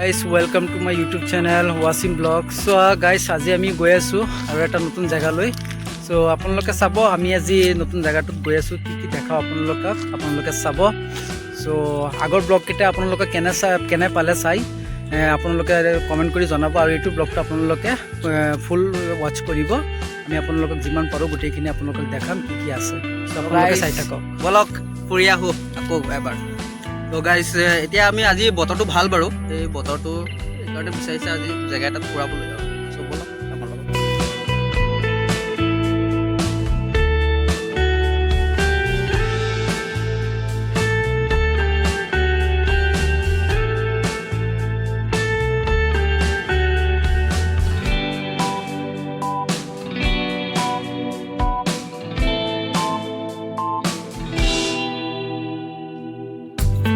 Guys welcome to my YouTube channel Wasim blog. So' guys আজি আমি গৈ আছোঁ আৰু এটা নতুন জেগালৈ। চ' আপোনালোকে চাব আমি আজি নতুন জেগাটোত গৈ আছোঁ, কি কি দেখাওঁ আপোনালোকে চাব। চ' আগৰ ব্লগকেইটা আপোনালোকে কেনে পালে চাই আপোনালোকে কমেণ্ট কৰি জনাব, আৰু এইটো ব্লগটো আপোনালোকে ফুল ৱাচ কৰিব। আমি আপোনালোকক যিমান পাৰোঁ গোটেইখিনি আপোনালোকক দেখাম কি কি আছে। চ' আপোনালোকে চাই থাকক। বলক ফুৰি আহোঁ আকৌ এবাৰ। তো গাইজ এতিয়া আমি আজি বতৰটো ভাল বাৰু, এই বতৰটো এইকাৰণে বিচাৰিছে আজি জেগা এটাত ফুৰাবলৈ আৰু। চ' বলক আমাৰ লগত।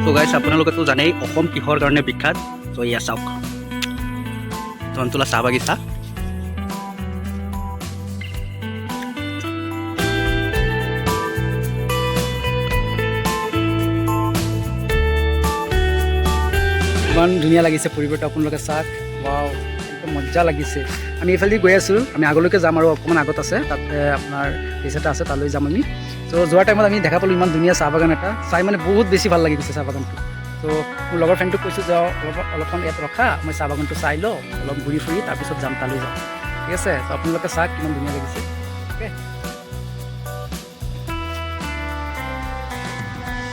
তো গাইজ আপোনালোকেতো জানেই অসম কিহৰ কাৰণে বিখ্যাত। ত' এয়া চাওক ধনতোলা চাহ বাগিচা। ইমান ধুনীয়া লাগিছে পৰিৱেশটো, আপোনালোকে চাওক। ৱাও, একদম মজা লাগিছে। আমি এইফালেদি গৈ আছোঁ, আমি আগলৈকে যাম আৰু অকণমান আগত আছে তাতে আপোনাৰ প্লেচ এটা আছে, তালৈ যাম আমি। চ' যোৱাৰ টাইমত আমি দেখা পালোঁ ইমান ধুনীয়া চাহ বাগান এটা, চাই মানে বহুত বেছি ভাল লাগি গৈছে চাহ বাগানটো। চ' মোৰ লগৰ ফ্ৰেণ্ডটোক কৈছোঁ যে অলপমান ইয়াত ৰখা, মই চাহ বাগানটো চাই লওঁ, অলপ ঘূৰি ফুৰি তাৰপিছত যাম তালৈ যাম, ঠিক আছে। চ' আপোনালোকে চাওক কিমান ধুনীয়া লাগিছে। অ'কে,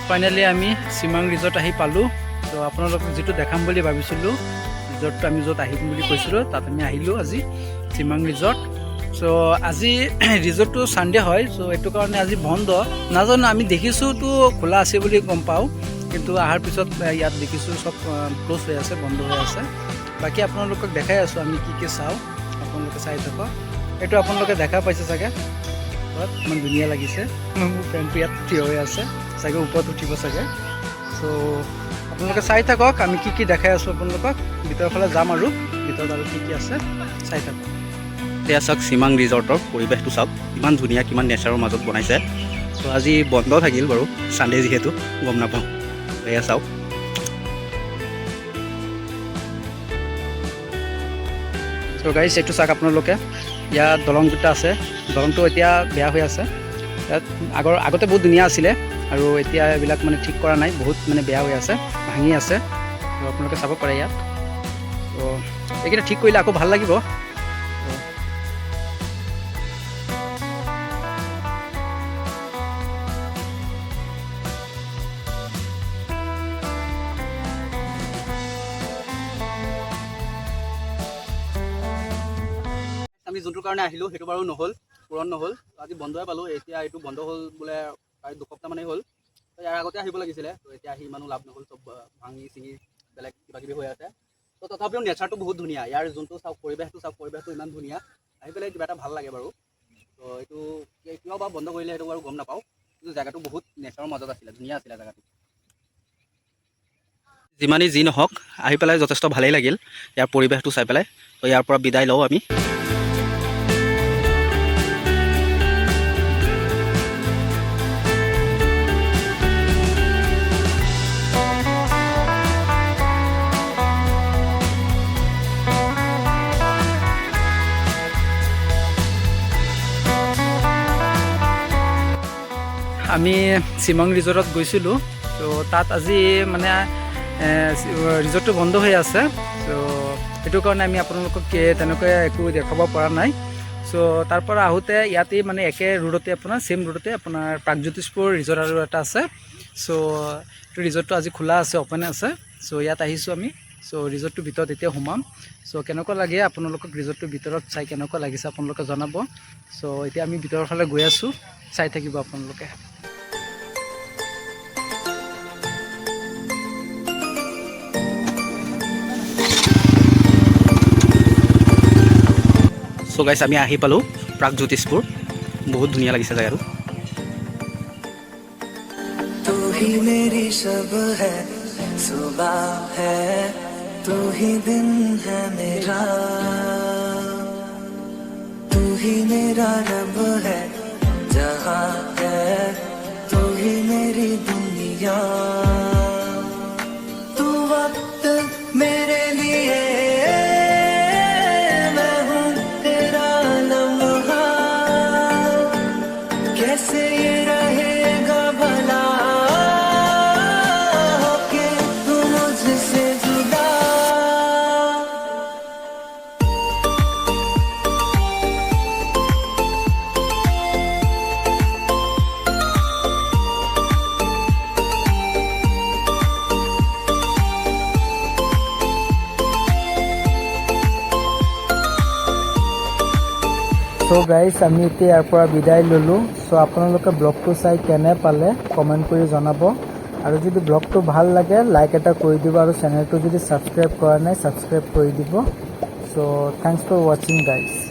ফাইনেলি আমি চিমাং ৰিজৰ্ট আহি পালোঁ। চ' আপোনালোকক যিটো দেখাম বুলি ভাবিছিলোঁ, ৰিজৰ্টটো আমি য'ত আহিম বুলি কৈছিলোঁ তাত আমি আহিলোঁ আজি, চিমাং ৰিজৰ্ট। চ' আজি ৰিজৰ্টটো ছানডে হয়, চ' এইটো কাৰণে আজি বন্ধ। নাজানো, আমি দেখিছোঁতো খোলা আছে বুলি গম পাওঁ, কিন্তু অহাৰ পিছত ইয়াত দেখিছোঁ চব ক্ল'জ হৈ আছে, বন্ধ হৈ আছে। বাকী আপোনালোকক দেখাই আছোঁ আমি কি কি চাওঁ, আপোনালোকে চাই থাকক। এইটো আপোনালোকে দেখা পাইছে চাগে, ইমান ধুনীয়া লাগিছে। মোৰ ফ্ৰেণ্ডটো ইয়াত থিয় হৈ আছে, চাগে ওপৰত উঠিব চাগে। চ' আপোনালোকে চাই থাকক আমি কি কি দেখাই আছোঁ আপোনালোকক। ভিতৰৰ ফালে যাম আৰু ভিতৰত আৰু কি কি আছে চাই থাকক। এতিয়া চাওক চিমাং ৰিজৰ্টৰ পৰিৱেশটো চাওক, ইমান ধুনীয়া, কিমান নেচাৰৰ মাজত বনাইছে। ত' আজি বন্ধ থাকিল বাৰু, ছানডে যিহেতু, গম নাপাওঁ। এয়া চাওক। চ' গাইজ এইটো চাওক আপোনালোকে, ইয়াত দলংকেইটা আছে, দলংটো এতিয়া বেয়া হৈ আছে। ইয়াত আগতে বহুত ধুনীয়া আছিলে, আৰু এতিয়া এইবিলাক মানে ঠিক কৰা নাই, বহুত মানে বেয়া হৈ আছে, ভাঙি আছে। ত' আপোনালোকে চাব পাৰে ইয়াত। ত' এইকেইটা ঠিক কৰিলে আকৌ ভাল লাগিব। আমি যোনটোৰ কাৰণে আহিলোঁ সেইটো বাৰু পূৰণ নহ'ল। আজি বন্ধই পালোঁ, এতিয়া এইটো বন্ধ হ'ল বোলে প্ৰায় দুসপ্তাহমানেই হ'ল। তো ইয়াৰ আগতে আহিব লাগিছিলে, তো এতিয়া আহি ইমানো লাভ নহ'ল, চব ভাঙি চিঙি বেলেগ কিবাকিবি হৈ আছে। তো তথাপিও নেচাৰটো বহুত ধুনীয়া, ইয়াৰ যোনটো চাওক পৰিৱেশটো ইমান ধুনীয়া, আহি পেলাই কিবা এটা ভাল লাগে বাৰু। তো এইটো কিয় বা বন্ধ কৰিলে সেইটো বাৰু গম নাপাওঁ, কিন্তু জেগাটো বহুত নেচাৰৰ মাজত আছিলে, ধুনীয়া আছিলে জেগাটো। যিমানেই যি নহওক, আহি পেলাই যথেষ্ট ভালেই লাগিল ইয়াৰ পৰিৱেশটো চাই পেলাই। তো ইয়াৰ পৰা বিদায় লওঁ আমি। আমি চিমাং ৰিজৰ্টত গৈছিলোঁ। ত' তাত আজি মানে ৰিজৰ্টটো বন্ধ হৈ আছে। চ' সেইটো কাৰণে আমি আপোনালোকক তেনেকৈ একো দেখাব পৰা নাই। চ' তাৰ পৰা আহোঁতে ইয়াতেই মানে একে ৰোডতে আপোনাৰ ছেইম ৰোডতে আপোনাৰ প্ৰাগজ্যোতিষপুৰ ৰিজৰ্ট আৰু এটা আছে। চ' এইটো ৰিজৰ্টটো আজি খোলা আছে, অ'পেন আছে। চ' ইয়াত আহিছোঁ আমি। চ' ৰিজৰ্টটোৰ ভিতৰত এতিয়া সোমাম। চ' কেনেকুৱা লাগে আপোনালোকক ৰিজৰ্টটোৰ ভিতৰত চাই কেনেকুৱা লাগিছে আপোনালোকে জনাব। চ' এতিয়া আমি ভিতৰৰ ফালে গৈ আছোঁ, চাই থাকিব আপোনালোকে। চ' গাইছ আমি আহি পালোঁ প্ৰাগজ্যোতিষপুৰ, বহুত ধুনীয়া লাগিছে জেগাটো। तू ही मेरी सब है, सुबह है, तू ही दिन है मेरा, तू ही मेरा रब है, जहाँ है तू ही मेरी दुनिया, तू वक्त मेरे लिए গাইজ আমি এতিয়া ইয়াৰ পৰা বিদায় ল'লোঁ। চ' আপোনালোকে ব্লগটো চাই কেনে পালে কমেণ্ট কৰি জনাব, আৰু যদি ব্লগটো ভাল লাগে লাইক এটা কৰি দিব, আৰু চেনেলটো যদি ছাবস্ক্ৰাইব কৰা নাই ছাবস্ক্ৰাইব কৰি দিব। চ' থেংকছ ফৰ ৱাচিং গাইজ।